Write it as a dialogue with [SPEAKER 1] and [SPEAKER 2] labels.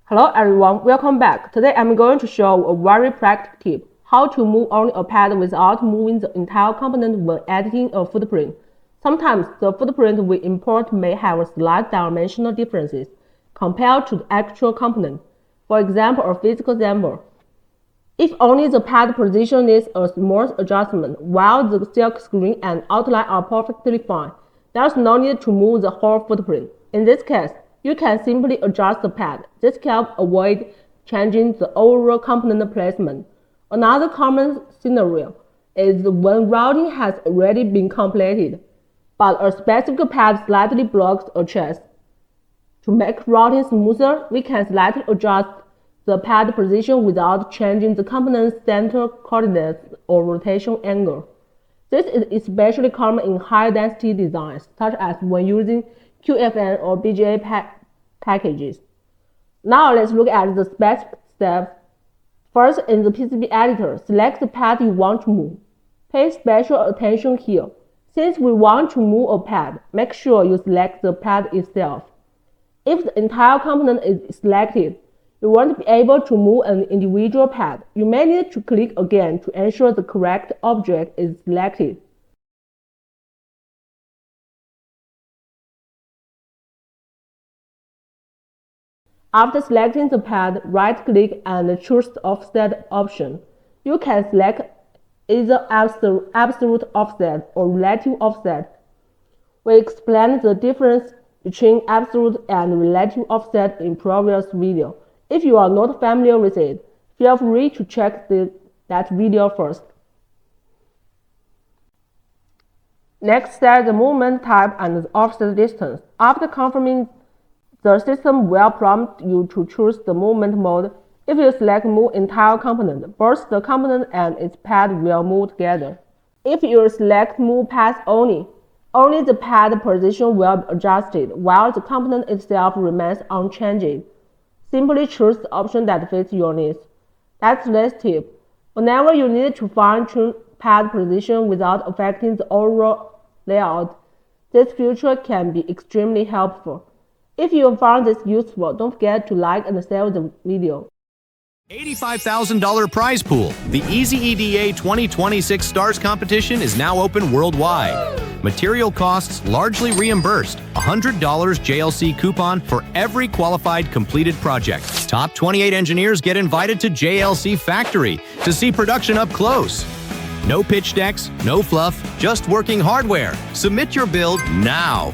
[SPEAKER 1] Hello everyone, welcome back. Today I'm going to show a very practical tip, how to move only a pad without moving the entire component when editing a footprint. Sometimes the footprint we import may have slight dimensional differences compared to the actual component. For example, a physical example. If only the pad position needs a small adjustment, while the silk screen and outline are perfectly fine, there's no need to move the whole footprint. In this case, you can simply adjust the pad. This helps avoid changing the overall component placement. Another common scenario is when routing has already been completed, but a specific pad slightly blocks a trace. To make routing smoother, we can slightly adjust the pad position without changing the component's center coordinates or rotation angle. This is especially common in high-density designs, such as when using QFN or BGA packages. Now let's look at the specific steps. First, in the PCB editor, select the pad you want to move. Pay special attention here. Since we want to move a pad, make sure you select the pad itself. If the entire component is selected, you won't be able to move an individual pad. You may need to click again to ensure the correct object is selected. After selecting the pad, right-click and choose the offset option. You can select either absolute offset or relative offset. We explained the difference between absolute and relative offset in previous video. If you are not familiar with it, feel free to check that video first. Next, set the movement type and the offset distance. After confirming, the system will prompt you to choose the movement mode. If you select Move Entire Component, both the component and its pad will move together. If you select Move Path only the pad position will be adjusted, while the component itself remains unchanged. Simply choose the option that fits your needs. That's this tip. Whenever you need to fine-tune pad position without affecting the overall layout, this feature can be extremely helpful. If you found this useful, don't forget to like and save the video.
[SPEAKER 2] $85,000 prize pool. The EasyEDA 2026 Stars competition is now open worldwide. Material costs largely reimbursed. $100 JLC coupon for every qualified completed project. Top 28 engineers get invited to JLC Factory to see production up close. No pitch decks, no fluff, just working hardware. Submit your build now.